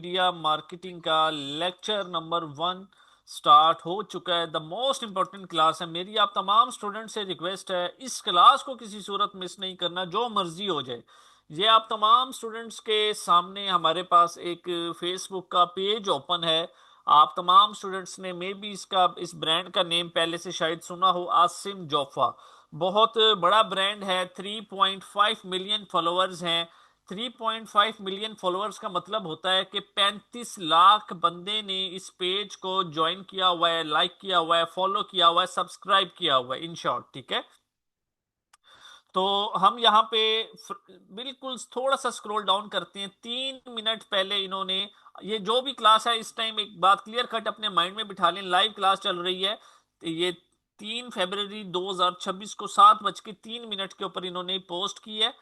Media marketing का lecture number 1 start हो चुका है। द मोस्ट इंपॉर्टेंट क्लास है मेरी। आप तमाम स्टूडेंट से रिक्वेस्ट है, इस क्लास को किसी सूरत मिस नहीं करना, जो मर्जी हो जाए। ये आप तमाम स्टूडेंट्स के सामने हमारे पास एक फेसबुक का पेज ओपन है। आप तमाम स्टूडेंट्स ने मे बी इस ब्रांड का नेम पहले से शायद सुना हो, आसिम जोफा। बहुत बड़ा ब्रांड है, 3.5 मिलियन फॉलोअर्स हैं। 3.5 मिलियन फॉलोअर्स का मतलब होता है कि 35 लाख बंदे ने इस पेज को ज्वाइन किया हुआ है, लाइक किया हुआ है, फॉलो किया हुआ है, सब्सक्राइब किया हुआ है, इन शॉर्ट। ठीक है, तो हम यहाँ पे बिल्कुल थोड़ा सा स्क्रॉल डाउन करते हैं। 3 मिनट पहले इन्होंने, ये जो भी क्लास है इस टाइम एक बात क्लियर कट अपने माइंड में बिठा लें, लाइव क्लास चल रही है। तो ये 3 फरवरी 2026 को 7:03 के ऊपर इन्होंने पोस्ट की है।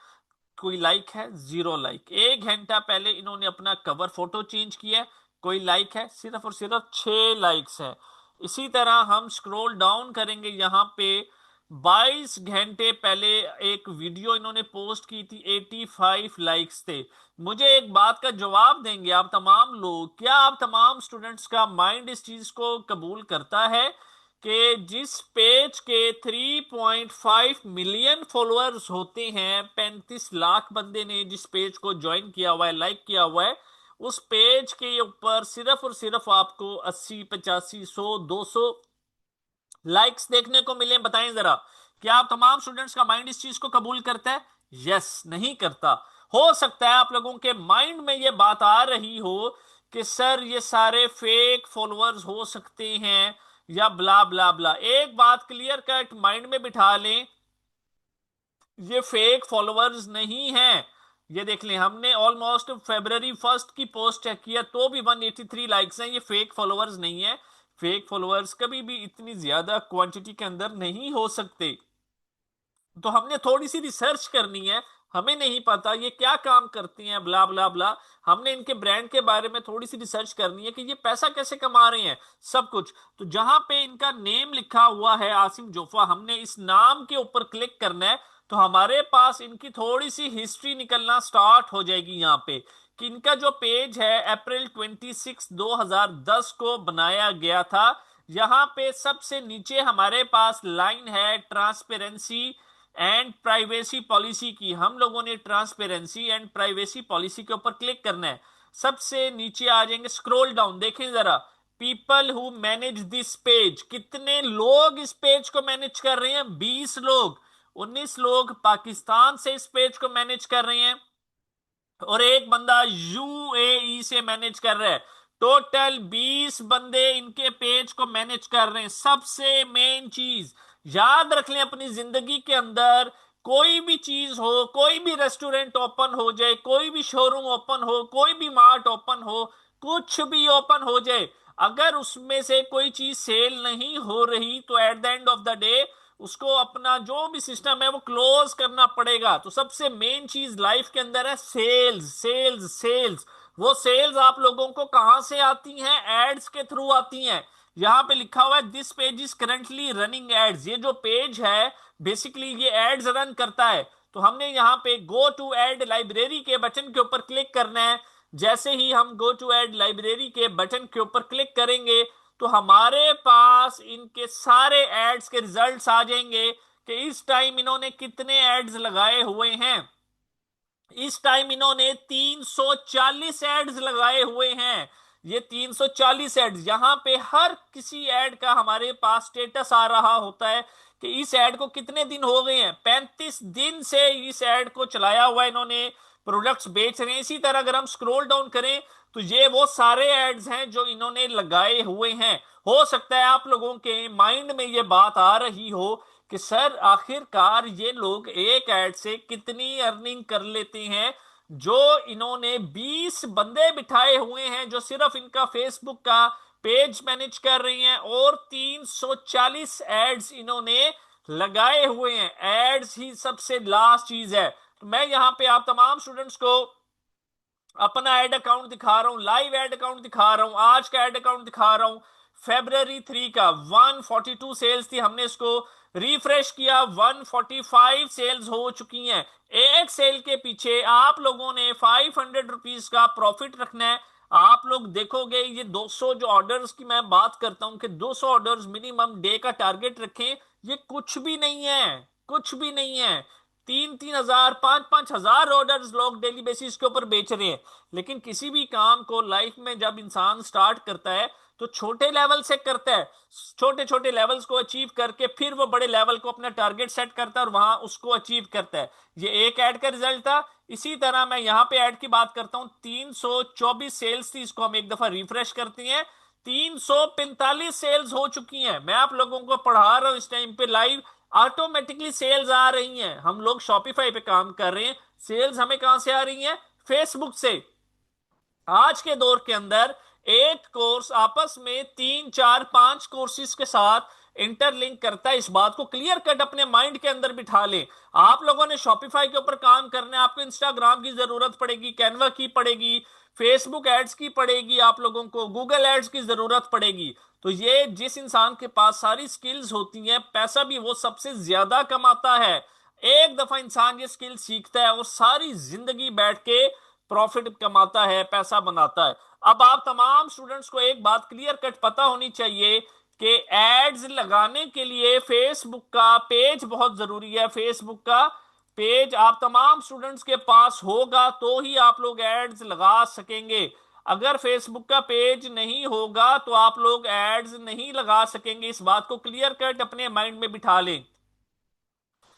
कोई लाइक है? Zero like. 1 घंटा पहले इन्होंने अपना कवर फोटो चेंज किया है। कोई लाइक है? सिर्फ और सिर्फ 6 लाइक्स है। इसी तरह हम स्क्रॉल डाउन करेंगे, यहाँ पे 22 घंटे पहले एक वीडियो इन्होंने पोस्ट की थी, 85 लाइक्स थे। मुझे एक बात का जवाब देंगे आप तमाम लोग, क्या आप तमाम स्टूडेंट्स का माइंड इस चीज को कबूल करता है कि जिस पेज के 3.5 मिलियन फॉलोअर्स होते हैं, 35 लाख बंदे ने जिस पेज को ज्वाइन किया हुआ है, लाइक किया हुआ है, उस पेज के ऊपर सिर्फ और सिर्फ आपको 80, 85, 100, 200 लाइक्स देखने को मिले? बताएं जरा, क्या आप तमाम स्टूडेंट्स का माइंड इस चीज को कबूल करता है? यस, नहीं करता। हो सकता है आप लोगों के माइंड में यह बात आ रही हो कि सर ये सारे फेक फॉलोअर्स हो सकते हैं या ब्ला ब्ला ब्ला। एक बात क्लियर कट माइंड में बिठा लें, ये फेक फॉलोअर्स नहीं है। ये देख लें, हमने ऑलमोस्ट February 1 की पोस्ट चेक किया तो भी 183 लाइक्स हैं। ये फेक फॉलोअर्स नहीं है। फेक फॉलोअर्स कभी भी इतनी ज्यादा क्वांटिटी के अंदर नहीं हो सकते। तो हमने थोड़ी सी रिसर्च करनी है। हमें नहीं पता ये क्या काम करती हैं, ब्ला ब्ला ब्ला। हमने इनके ब्रांड के बारे में थोड़ी सी रिसर्च करनी है कि ये पैसा कैसे कमा रहे हैं, सब कुछ। तो जहां पे इनका नेम लिखा हुआ है आसिम जोफा, हमने इस नाम के ऊपर क्लिक करना है तो हमारे पास इनकी थोड़ी सी हिस्ट्री निकलना स्टार्ट हो जाएगी। यहाँ पे कि इनका जो पेज है अप्रैल 26 2010 को बनाया गया था। यहाँ पे सबसे नीचे हमारे पास लाइन है ट्रांसपेरेंसी एंड प्राइवेसी पॉलिसी की। हम लोगों ने ट्रांसपेरेंसी एंड प्राइवेसी पॉलिसी के ऊपर क्लिक करना है। सबसे नीचे आ जाएंगे, स्क्रॉल डाउन देखें जरा, people who manage this page. कितने लोग इस पेज को मैनेज कर रहे हैं? 20 लोग। 19 लोग पाकिस्तान से इस पेज को मैनेज कर रहे हैं और एक बंदा यूएई से मैनेज कर रहा है। टोटल 20 बंदे इनके पेज को मैनेज कर रहे हैं। सबसे मेन चीज याद रख लें अपनी जिंदगी के अंदर, कोई भी चीज हो, कोई भी रेस्टोरेंट ओपन हो जाए, कोई भी शोरूम ओपन हो, कोई भी मार्ट ओपन हो, कुछ भी ओपन हो जाए, अगर उसमें से कोई चीज सेल नहीं हो रही तो at the end of the day उसको अपना जो भी सिस्टम है वो क्लोज करना पड़ेगा। तो सबसे मेन चीज लाइफ के अंदर है सेल्स, सेल्स, सेल्स। वो सेल्स आप लोगों को कहां से आती हैं? एड्स के थ्रू आती हैं। यहां पे लिखा हुआ है this page is currently running ads. ये जो पेज है बेसिकली ये एड्स रन करता है। तो हमने यहाँ पे गो टू एड लाइब्रेरी के बटन के ऊपर क्लिक करना है। जैसे ही हम गो टू एड लाइब्रेरी के बटन के ऊपर क्लिक करेंगे तो हमारे पास इनके सारे एड्स के रिजल्ट्स आ जाएंगे कि इस टाइम इन्होंने कितने एड्स लगाए हुए हैं। इस टाइम इन्होंने 340 एड्स लगाए हुए हैं। ये 340 एड्स, यहां पे हर किसी एड का हमारे पास स्टेटस आ रहा होता है कि इस एड को कितने दिन हो गए हैं। 35 दिन से इस एड को चलाया हुआ इन्होंने, प्रोडक्ट्स बेच रहे हैं। इसी तरह अगर हम स्क्रॉल डाउन करें तो ये वो सारे एड्स हैं जो इन्होंने लगाए हुए हैं। हो सकता है आप लोगों के माइंड में ये बात आ रही हो कि सर आखिरकार ये लोग एक ऐड से कितनी अर्निंग कर लेते हैं। जो इन्होंने 20 बंदे बिठाए हुए हैं जो सिर्फ इनका फेसबुक का पेज मैनेज कर रही हैं और 340 एड्स इन्होंने लगाए हुए हैं। एड्स ही सबसे लास्ट चीज है। तो मैं यहां पे आप तमाम स्टूडेंट्स को अपना एड अकाउंट दिखा रहा हूं, लाइव एड अकाउंट दिखा रहा हूं, आज का एड अकाउंट दिखा रहा हूं। February 3 का 142 सेल्स थी, हमने इसको रिफ्रेश किया, 145 सेल्स हो चुकी हैं। एक सेल के पीछे आप लोगों ने 500 रुपीज का प्रॉफिट रखना है। आप लोग देखोगे ये 200 जो ऑर्डर्स की मैं बात करता हूं कि 200 ऑर्डर्स मिनिमम डे का टारगेट रखें, ये कुछ भी नहीं है, कुछ भी नहीं है। 3-3 हजार 5-5 हजार ऑर्डर्स लोग डेली बेसिस के ऊपर बेच रहे हैं। लेकिन किसी भी काम को लाइफ में जब इंसान स्टार्ट करता है तो छोटे लेवल से करता है, छोटे छोटे लेवल्स को अचीव करके फिर वो बड़े लेवल को अपना टारगेट सेट करता है और वहां उसको अचीव करता है। ये एक ऐड का रिजल्ट था। इसी तरह मैं यहां पे ऐड की बात करता हूं, 324 सेल्स थी, इसको हम एक दफा रिफ्रेश करते हैं। 345 सेल्स हो चुकी हैं। मैं आप लोगों को पढ़ा रहा हूं इस टाइम पे लाइव, ऑटोमेटिकली सेल्स आ रही हैं। हम लोग शॉपिफाई पे काम कर रहे हैं, सेल्स हमें कहां से आ रही हैं? फेसबुक से। आज के दौर के अंदर एक कोर्स आपस में 3-4-5 कोर्सेज के साथ इंटरलिंक करता है। इस बात को क्लियर कट अपने माइंड के अंदर बिठा लें। आप लोगों ने शॉपिफाई के ऊपर काम करना है, आपको इंस्टाग्राम की जरूरत पड़ेगी, कैनवा की पड़ेगी, फेसबुक एड्स की पड़ेगी, आप लोगों को गूगल एड्स की जरूरत पड़ेगी। तो ये जिस इंसान के पास सारी स्किल्स होती हैं, पैसा भी वो सबसे ज्यादा कमाता है। एक दफा इंसान ये स्किल सीखता है और सारी जिंदगी बैठ के प्रॉफिट कमाता है, पैसा बनाता है। अब आप तमाम स्टूडेंट्स को एक बात क्लियर कट पता होनी चाहिए कि एड्स लगाने के लिए फेसबुक का पेज बहुत जरूरी है। फेसबुक का पेज आप तमाम स्टूडेंट्स के पास होगा तो ही आप लोग एड्स लगा सकेंगे। अगर फेसबुक का पेज नहीं होगा तो आप लोग एड्स नहीं लगा सकेंगे। इस बात को क्लियर कट अपने माइंड में बिठा लें।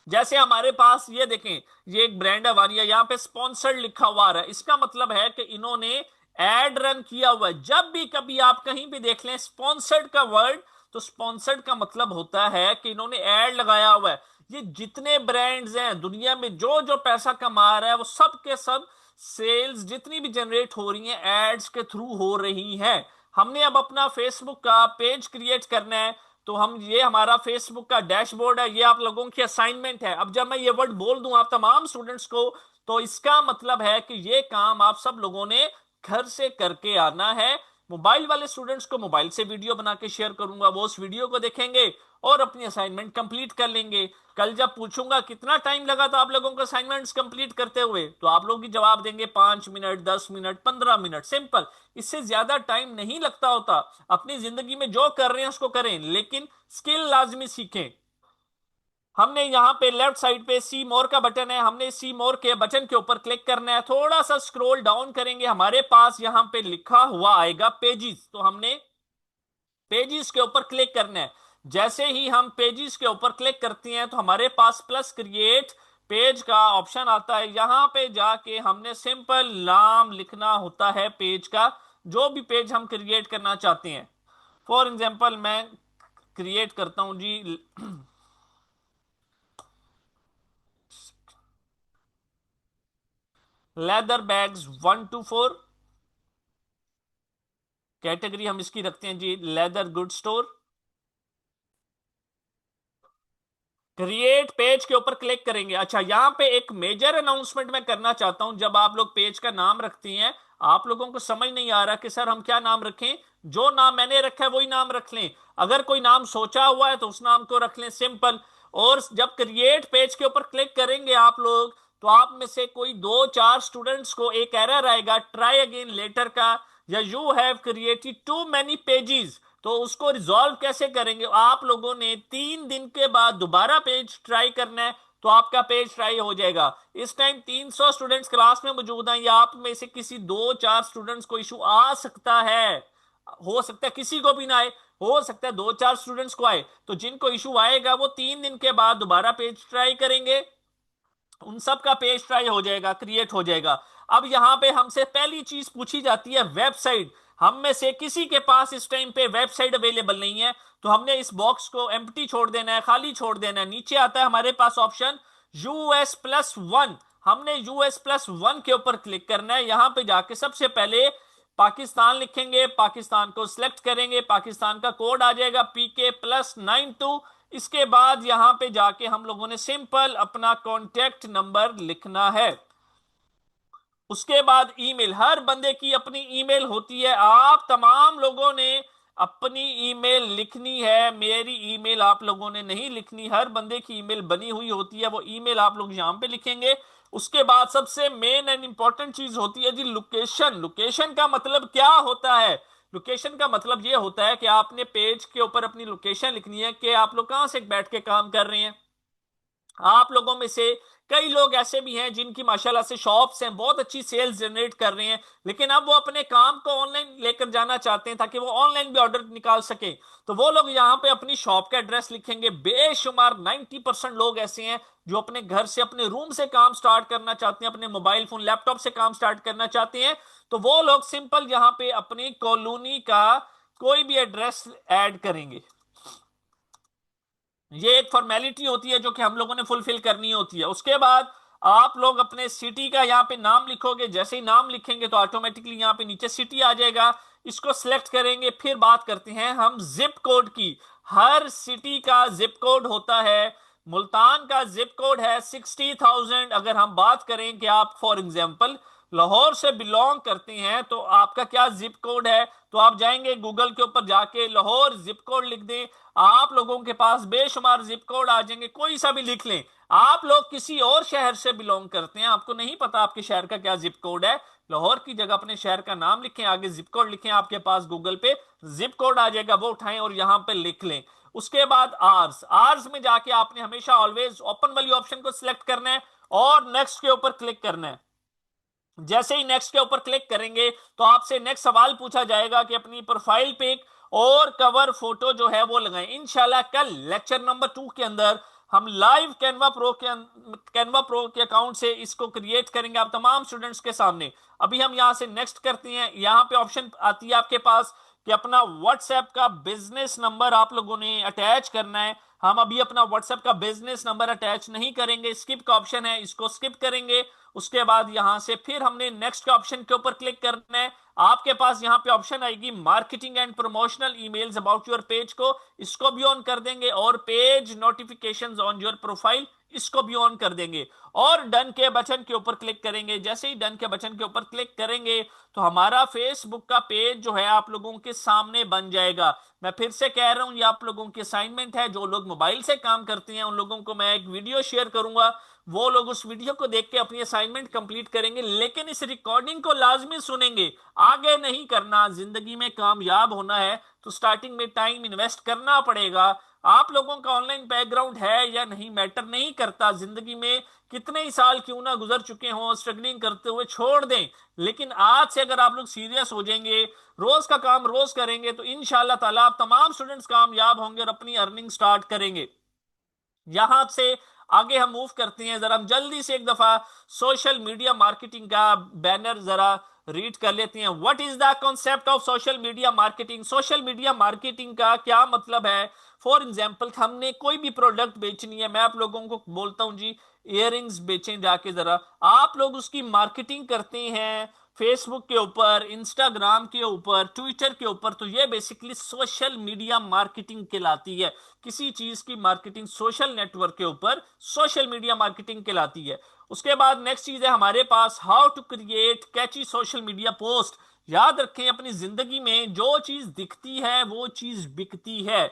जैसे हमारे पास ये देखें, ये एक ब्रांड है वानिया, यहां पे स्पॉन्सर्ड लिखा हुआ है, इसका मतलब है कि इन्होंने एड रन किया हुआ है। जब भी कभी आप कहीं भी देख लें स्पॉन्सर्ड का वर्ड, तो स्पॉन्सर्ड का मतलब होता है कि इन्होंने एड लगाया हुआ है। ये जितने ब्रांड्स हैं दुनिया में जो जो पैसा कमा रहा है वो सब के सब सेल्स जितनी भी जनरेट हो रही हैं एड्स के थ्रू हो रही हैं। हमने अब अपना फेसबुक का पेज क्रिएट करना है, तो हम ये हमारा फेसबुक का डैशबोर्ड है, ये आप लोगों की असाइनमेंट है। अब जब मैं ये वर्ड बोल दूं आप तमाम स्टूडेंट्स को, तो इसका मतलब है कि ये काम आप सब लोगों ने घर से करके आना है। मोबाइल वाले स्टूडेंट्स को मोबाइल से वीडियो बना के शेयर करूंगा, वो उस वीडियो को देखेंगे और अपनी असाइनमेंट कंप्लीट कर लेंगे। कल जब पूछूंगा कितना टाइम लगा था आप लोगों को असाइनमेंट्स कंप्लीट करते हुए, तो आप लोग ही जवाब देंगे 5 मिनट, 10 मिनट, 15 मिनट। सिंपल, इससे ज्यादा टाइम नहीं लगता होता। अपनी जिंदगी में जो कर रहे हैं उसको करें, लेकिन स्किल लाजमी सीखें। हमने यहाँ पे लेफ्ट साइड पे सी मोर का बटन है, हमने सी मोर के बटन के ऊपर क्लिक करना है। थोड़ा सा स्क्रॉल डाउन करेंगे, हमारे पास यहाँ पे लिखा हुआ आएगा पेजिस, तो हमने पेजिस के ऊपर क्लिक करना है। जैसे ही हम पेजिस के ऊपर क्लिक करते हैं तो हमारे पास प्लस क्रिएट पेज का ऑप्शन आता है। यहां पे जाके हमने सिंपल नाम लिखना होता है पेज का, जो भी पेज हम क्रिएट करना चाहते हैं। फॉर एग्जाम्पल मैं क्रिएट करता हूं G leather bags 1 to 4। Category हम इसकी रखते हैं G leather good store. Create page के ऊपर क्लिक करेंगे। अच्छा, यहां पे एक मेजर अनाउंसमेंट मैं करना चाहता हूं। जब आप लोग पेज का नाम रखती हैं, आप लोगों को समझ नहीं आ रहा कि सर हम क्या नाम रखें, जो नाम मैंने रखा है वही नाम रख लें। अगर कोई नाम सोचा हुआ है तो उस नाम को रख लें, सिंपल। और जब क्रिएट पेज के ऊपर क्लिक करेंगे आप लोग, तो आप में से कोई 2-4 स्टूडेंट्स को एक एरर आएगा ट्राई अगेन लेटर का, या you have created too many pages. तो उसको रिजॉल्व कैसे करेंगे? आप लोगों ने 3 दिन के बाद दोबारा पेज ट्राई करना है, तो आपका पेज ट्राई हो जाएगा। इस टाइम 300 स्टूडेंट्स क्लास में मौजूद हैं, या आप में से किसी 2-4 स्टूडेंट्स को इशू आ सकता है, हो सकता है किसी को भी ना आए, हो सकता है 2-4 स्टूडेंट्स को आए। तो जिनको इशू आएगा वो 3 दिन के बाद दोबारा पेज ट्राई करेंगे, उन सब का पेज ट्राई हो जाएगा, क्रिएट हो जाएगा। अब यहां पे हमसे पहली चीज पूछी जाती है वेबसाइट। हम में से किसी के पास इस टाइम पे वेबसाइट अवेलेबल नहीं है, तो हमने इस बॉक्स को एम्प्टी छोड़ देना है, खाली छोड़ देना है। नीचे आता है हमारे पास ऑप्शन US+1। हमने US+1 के ऊपर क्लिक करना है। यहां पे जाके सबसे पहले पाकिस्तान लिखेंगे, पाकिस्तान को सिलेक्ट करेंगे, पाकिस्तान का कोड आ जाएगा PK+92। इसके बाद यहां पे जाके हम लोगों ने सिंपल अपना कॉन्टेक्ट नंबर लिखना है। उसके बाद ईमेल, हर बंदे की अपनी ईमेल होती है, आप तमाम लोगों ने अपनी ईमेल लिखनी है। मेरी ईमेल आप लोगों ने नहीं लिखनी, हर बंदे की ईमेल बनी हुई होती है, वो ईमेल आप लोग यहां पे लिखेंगे। उसके बाद सबसे मेन एंड इंपॉर्टेंट चीज होती है जी लोकेशन। लोकेशन का मतलब क्या होता है? लोकेशन का मतलब ये होता है कि आपने पेज के ऊपर अपनी लोकेशन लिखनी है कि आप लोग कहां से बैठ के काम कर रहे हैं। आप लोगों में से कई लोग ऐसे भी हैं जिनकी माशाल्लाह से शॉप्स हैं, बहुत अच्छी सेल्स जनरेट कर रहे हैं, लेकिन अब वो अपने काम को ऑनलाइन लेकर जाना चाहते हैं ताकि वो ऑनलाइन भी ऑर्डर निकाल सके। तो वो लोग यहाँ पे अपनी शॉप का एड्रेस लिखेंगे। बेशुमार 90% लोग ऐसे हैं जो अपने घर से, अपने रूम से काम स्टार्ट करना चाहते हैं, अपने मोबाइल फोन लैपटॉप से काम स्टार्ट करना चाहते हैं। तो वो लोग सिंपल यहाँ पे अपनी कॉलोनी का कोई भी एड्रेस ऐड करेंगे। ये एक फॉर्मेलिटी होती है जो कि हम लोगों ने फुलफिल करनी होती है। उसके बाद आप लोग अपने सिटी का यहाँ पे नाम लिखोगे। जैसे ही नाम लिखेंगे तो ऑटोमेटिकली यहाँ पे नीचे सिटी आ जाएगा। इसको सिलेक्ट करेंगे। फिर बात करते हैं हम जिप कोड की। हर सिटी का जिप कोड होता है। मुल्तान का जिप कोड है 60,000। अगर हम बात करें कि आप फॉर एग्जाम्पल लाहौर से बिलोंग करते हैं तो आपका क्या जिप कोड है, तो आप जाएंगे गूगल के ऊपर जाके लाहौर जिप कोड लिख दें। आप लोगों के पास बेशुमार जिप कोड आ जाएंगे, कोई सा भी लिख लें। आप लोग किसी और शहर से बिलोंग करते हैं, आपको नहीं पता आपके शहर का क्या जिप कोड है, लाहौर की जगह अपने शहर का नाम लिखें, आगे जिप कोड लिखें, आपके पास गूगल पे जिप कोड आ जाएगा, वो उठाएं और यहां पे लिख लें। उसके बाद आर्स, आर्स में जाके आपने हमेशा ऑलवेज ओपन वाली ऑप्शन को सिलेक्ट करना है और नेक्स्ट के ऊपर क्लिक करना है। जैसे ही नेक्स्ट के ऊपर क्लिक करेंगे तो आपसे नेक्स्ट सवाल पूछा जाएगा कि अपनी प्रोफाइल पिक और कवर फोटो जो है वो लगाएं। इंशाल्लाह कल लेक्चर नंबर 2 के अंदर हम लाइव कैनवा प्रो के अकाउंट से इसको क्रिएट करेंगे आप तमाम स्टूडेंट्स के सामने। अभी हम यहां से नेक्स्ट करते हैं। यहां पे ऑप्शन आती है आपके पास कि अपना व्हाट्सएप का बिजनेस नंबर आप लोगों ने अटैच करना है। हम अभी अपना व्हाट्सएप का बिजनेस नंबर अटैच नहीं करेंगे, स्किप का ऑप्शन है, इसको स्किप करेंगे। उसके बाद यहां से फिर हमने नेक्स्ट के ऑप्शन के ऊपर क्लिक करना है। आपके पास यहां पे ऑप्शन आएगी marketing and promotional emails about your page को, इसको भी ऑन कर देंगे और page notifications on your profile, इसको भी ऑन कर देंगे और डन के बटन के ऊपर क्लिक करेंगे। जैसे ही डन के बटन के ऊपर क्लिक करेंगे तो हमारा फेसबुक का पेज जो है आप लोगों के सामने बन जाएगा। मैं फिर से कह रहा हूं, ये आप लोगों की असाइनमेंट है। जो लोग मोबाइल से काम करते हैं उन लोगों को मैं एक वीडियो शेयर करूंगा, वो लोग उस वीडियो को देख के अपनी असाइनमेंट कंप्लीट करेंगे, लेकिन इस रिकॉर्डिंग को लाजमी सुनेंगे। आगे नहीं करना। जिंदगी में कामयाब होना है तो स्टार्टिंग में टाइम इन्वेस्ट करना पड़ेगा। आप लोगों का ऑनलाइन बैकग्राउंड है या नहीं मैटर नहीं करता। जिंदगी में कितने ही साल क्यों ना गुजर चुके हों स्ट्रगलिंग करते हुए, छोड़ दें, लेकिन आज से अगर आप लोग सीरियस हो जाएंगे, रोज का काम रोज करेंगे, तो इंशाल्लाह ताला आप तमाम स्टूडेंट्स कामयाब होंगे और अपनी अर्निंग स्टार्ट करेंगे। यहां से आगे हम मूव करते हैं। जरा हम जल्दी से एक दफा सोशल मीडिया मार्केटिंग का बैनर जरा रीड कर लेते हैं। What is the concept of social media marketing? Social media marketing का क्या मतलब है? फॉर एग्जाम्पल हमने कोई भी प्रोडक्ट बेचनी है, मैं आप लोगों को बोलता हूं जी इयररिंग्स बेचें जाके, जरा आप लोग उसकी मार्केटिंग करते हैं फेसबुक के ऊपर, इंस्टाग्राम के ऊपर, ट्विटर के ऊपर, तो ये बेसिकली सोशल मीडिया मार्केटिंग कहलाती है। किसी चीज की मार्केटिंग सोशल नेटवर्क के ऊपर सोशल मीडिया मार्केटिंग कहलाती है। उसके बाद नेक्स्ट चीज है हमारे पास how to create catchy social media post. याद रखें अपनी जिंदगी में जो चीज दिखती है वो चीज बिकती है।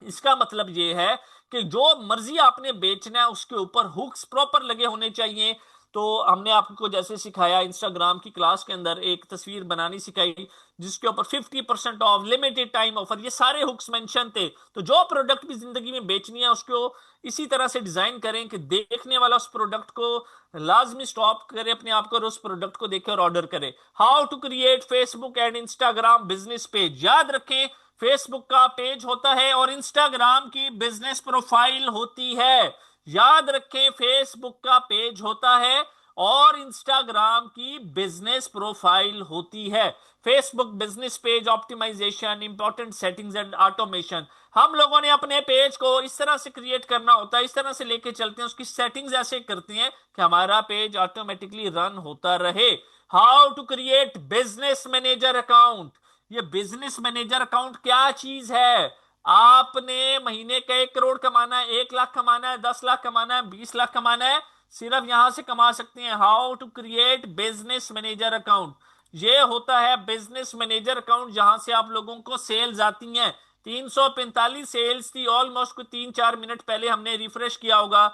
इसका मतलब यह है कि जो मर्जी आपने बेचना है उसके ऊपर हुक्स प्रॉपर लगे होने चाहिए। तो हमने आपको जैसे सिखाया इंस्टाग्राम की क्लास के अंदर एक तस्वीर बनानी सिखाई जिसके ऊपर 50% ऑफ, लिमिटेड टाइम ऑफर, ये सारे हुक्स मेंशन थे। तो जो प्रोडक्ट भी जिंदगी में बेचनी है उसको इसी तरह से डिजाइन करें कि देखने वाला उस प्रोडक्ट को लाजमी स्टॉप करे अपने आप को और उस प्रोडक्ट को देखे और ऑर्डर करे। How to create Facebook and Instagram business page. याद रखें फेसबुक का पेज होता है और इंस्टाग्राम की बिजनेस प्रोफाइल होती है। याद रखें फेसबुक का पेज होता है और इंस्टाग्राम की बिजनेस प्रोफाइल होती है। Facebook business page optimization, important settings and automation. हम लोगों ने अपने पेज को इस तरह से क्रिएट करना होता है, इस तरह से लेके चलते हैं, उसकी सेटिंग्स ऐसे करते हैं कि हमारा पेज ऑटोमेटिकली रन होता रहे। How to create business manager account. ये बिजनेस मैनेजर अकाउंट क्या चीज है? आपने महीने का 1 करोड़ कमाना है, 1 लाख कमाना है, 10 लाख कमाना है, 20 लाख कमाना है, सिर्फ यहां से कमा सकते हैं। How to create business manager account. ये होता है बिजनेस मैनेजर अकाउंट जहां से आप लोगों को सेल्स आती हैं। 345 सेल्स थी ऑलमोस्ट, 3-4 मिनट पहले हमने रिफ्रेश किया होगा।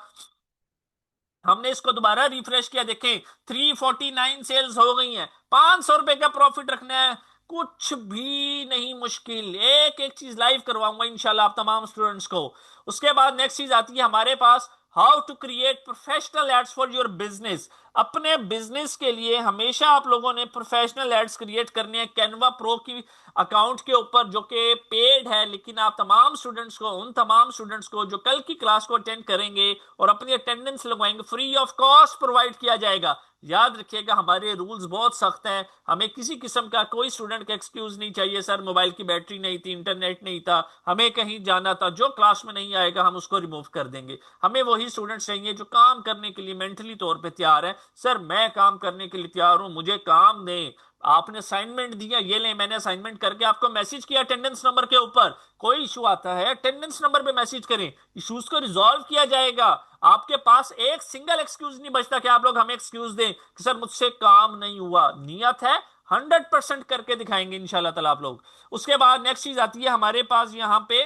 हमने इसको दोबारा रिफ्रेश किया, देखें 349 सेल्स हो गई हैं, 500 रुपए का प्रॉफिट रखना है, कुछ भी नहीं मुश्किल। एक एक चीज लाइव करवाऊंगा इंशाल्लाह आप तमाम स्टूडेंट्स को। उसके बाद नेक्स्ट चीज आती है हमारे पास, how to create professional ads for your business. अपने बिजनेस के लिए हमेशा आप लोगों ने प्रोफेशनल एड्स क्रिएट करने हैं कैनवा प्रो की अकाउंट के ऊपर, जो कि पेड है, लेकिन आप तमाम स्टूडेंट्स को, उन तमाम स्टूडेंट्स को जो कल की क्लास को अटेंड करेंगे और अपनी अटेंडेंस लगवाएंगे, फ्री ऑफ कॉस्ट प्रोवाइड किया जाएगा। याद रखिएगा हमारे रूल्स बहुत सख्त हैं, हमें किसी किस्म का कोई स्टूडेंट का एक्सक्यूज नहीं चाहिए, सर मोबाइल की बैटरी नहीं थी, इंटरनेट नहीं था, हमें कहीं जाना था, जो क्लास में नहीं आएगा हम उसको रिमूव कर देंगे। हमें वही स्टूडेंट्स चाहिए जो काम करने के लिए मेंटली तौर पे तैयार है, सर मैं काम करने के लिए तैयार हूं, मुझे काम दें। आपने असाइनमेंट दिया, ये ले मैंने असाइनमेंट करके आपको मैसेज किया अटेंडेंस नंबर के ऊपर, कोई इशू आता है अटेंडेंस नंबर पे मैसेज करें, इश्यूज को रिजॉल्व किया जाएगा। आपके पास एक सिंगल एक्सक्यूज नहीं बचता कि आप लोग हमें एक्सक्यूज दें कि सर मुझसे काम नहीं हुआ। नियत है 100% करके दिखाएंगे इंशाल्लाह ताला आप लोग। उसके बाद नेक्स्ट चीज आती है हमारे पास यहां पे,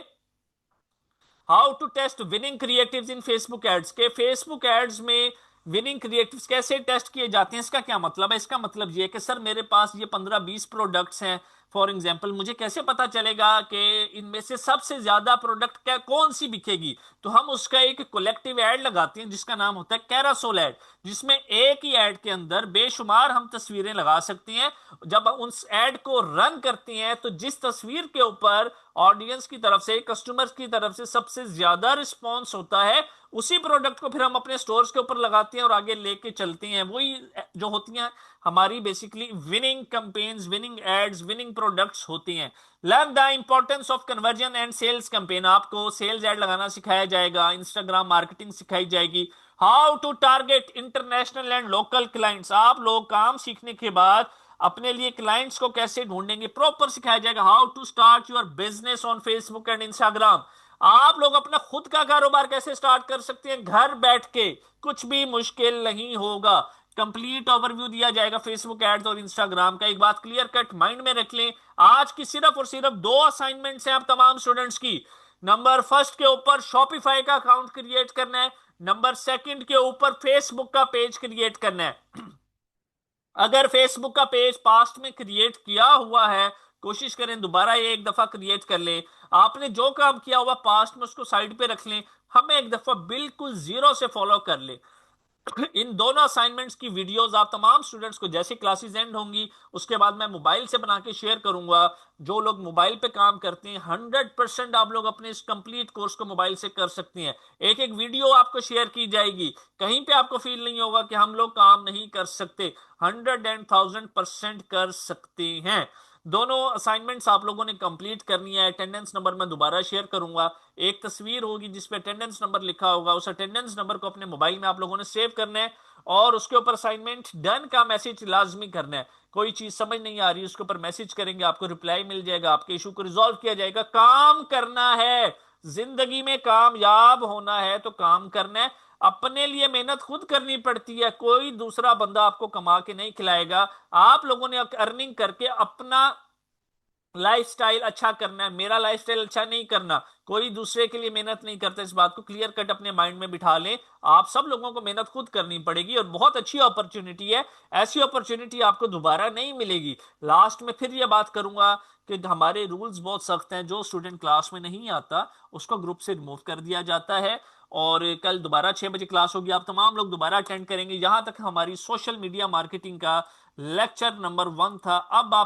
how to test winning creatives in Facebook ads. के फेसबुक एड्स में विनिंग क्रिएटिव्स कैसे टेस्ट किए जाते हैं, इसका क्या मतलब है? इसका मतलब ये कि सर मेरे पास ये 15-20 प्रोडक्ट्स हैं फॉर एग्जाम्पल, मुझे कैसे पता चलेगा कि इनमें से सबसे ज्यादा प्रोडक्ट क्या कौन सी बिकेगी? तो हम उसका एक कलेक्टिव एड लगाते हैं जिसका नाम होता है कैरासोल एड, जिसमें एक ही एड के अंदर बेशुमार हम तस्वीरें लगा सकते हैं। जब उस एड को रन करते हैं तो जिस तस्वीर के ऊपर ऑडियंस की तरफ से, कस्टमर्स की तरफ से सबसे ज्यादा रिस्पॉन्स होता है, उसी प्रोडक्ट को फिर हम अपने स्टोर्स के ऊपर लगाते हैं और आगे लेके चलते हैं। वही जो होती हैं हमारी basically winning campaigns, winning ads, winning products होती हैं। Learn the importance of conversion and sales campaign. आपको सेल्स एड लगाना सिखाया जाएगा, इंस्टाग्राम मार्केटिंग सिखाई जाएगी। How to target international and local clients. आप लोग काम सीखने के बाद अपने लिए क्लाइंट्स को कैसे ढूंढेंगे, प्रॉपर सिखाया जाएगा। How to start your business on Facebook and Instagram. आप लोग अपना खुद का कारोबार कैसे स्टार्ट कर सकते हैं घर बैठ के, कुछ भी मुश्किल नहीं होगा। कंप्लीट ओवरव्यू दिया जाएगा फेसबुक एड्स और इंस्टाग्राम का। एक बात क्लियर कट माइंड में रख लें, आज की सिर्फ और सिर्फ 2 असाइनमेंट्स हैं आप तमाम स्टूडेंट्स की। नंबर फर्स्ट के ऊपर शॉपिफाई का अकाउंट क्रिएट करना है, नंबर सेकंड के ऊपर फेसबुक का पेज क्रिएट करना है। अगर फेसबुक का पेज पास्ट में क्रिएट किया हुआ है, कोशिश करें दोबारा ये एक दफा क्रिएट कर लें। आपने जो काम किया हुआ पास्ट में उसको साइड पे रख लें, हमें एक दफा बिल्कुल जीरो से फॉलो कर लें। इन दोनों असाइनमेंट्स की वीडियोस आप तमाम स्टूडेंट्स को जैसे क्लासेस एंड होंगी उसके बाद मैं मोबाइल से बना के शेयर करूंगा। जो लोग मोबाइल पे काम करते हैं 100% आप लोग अपने इस कंप्लीट कोर्स को मोबाइल से कर सकते हैं। एक एक वीडियो आपको शेयर की जाएगी, कहीं पे आपको फील नहीं होगा कि हम लोग काम नहीं कर सकते, 100% कर सकते हैं। दोनों असाइनमेंट्स आप लोगों ने कंप्लीट करनी है। अटेंडेंस नंबर मैं दोबारा शेयर करूंगा, एक तस्वीर होगी जिसपे अटेंडेंस नंबर लिखा होगा, उस अटेंडेंस नंबर को अपने मोबाइल में आप लोगों ने सेव करना है और उसके ऊपर असाइनमेंट डन का मैसेज लाजमी करना है। कोई चीज समझ नहीं आ रही उसके ऊपर मैसेज करेंगे, आपको रिप्लाई मिल जाएगा, आपके इशू को रिजॉल्व किया जाएगा। काम करना है, जिंदगी में कामयाब होना है तो काम करना है। अपने लिए मेहनत खुद करनी पड़ती है, कोई दूसरा बंदा आपको कमा के नहीं खिलाएगा। आप लोगों ने अर्निंग करके अपना लाइफस्टाइल अच्छा करना है, मेरा लाइफस्टाइल अच्छा नहीं करना। कोई दूसरे के लिए मेहनत नहीं करता, इस बात को क्लियर कट अपने माइंड में बिठा लें। आप सब लोगों को मेहनत खुद करनी पड़ेगी और बहुत अच्छी अपॉर्चुनिटी है, ऐसी अपॉर्चुनिटी आपको दोबारा नहीं मिलेगी। लास्ट में फिर यह बात करूंगा कि हमारे रूल्स बहुत सख्त हैं, जो स्टूडेंट क्लास में नहीं आता उसको ग्रुप से रिमूव कर दिया जाता है। और कल दोबारा 6 बजे क्लास होगी, आप तमाम लोग दोबारा अटेंड करेंगे। यहां तक हमारी सोशल मीडिया मार्केटिंग का लेक्चर नंबर 1 था। अब आप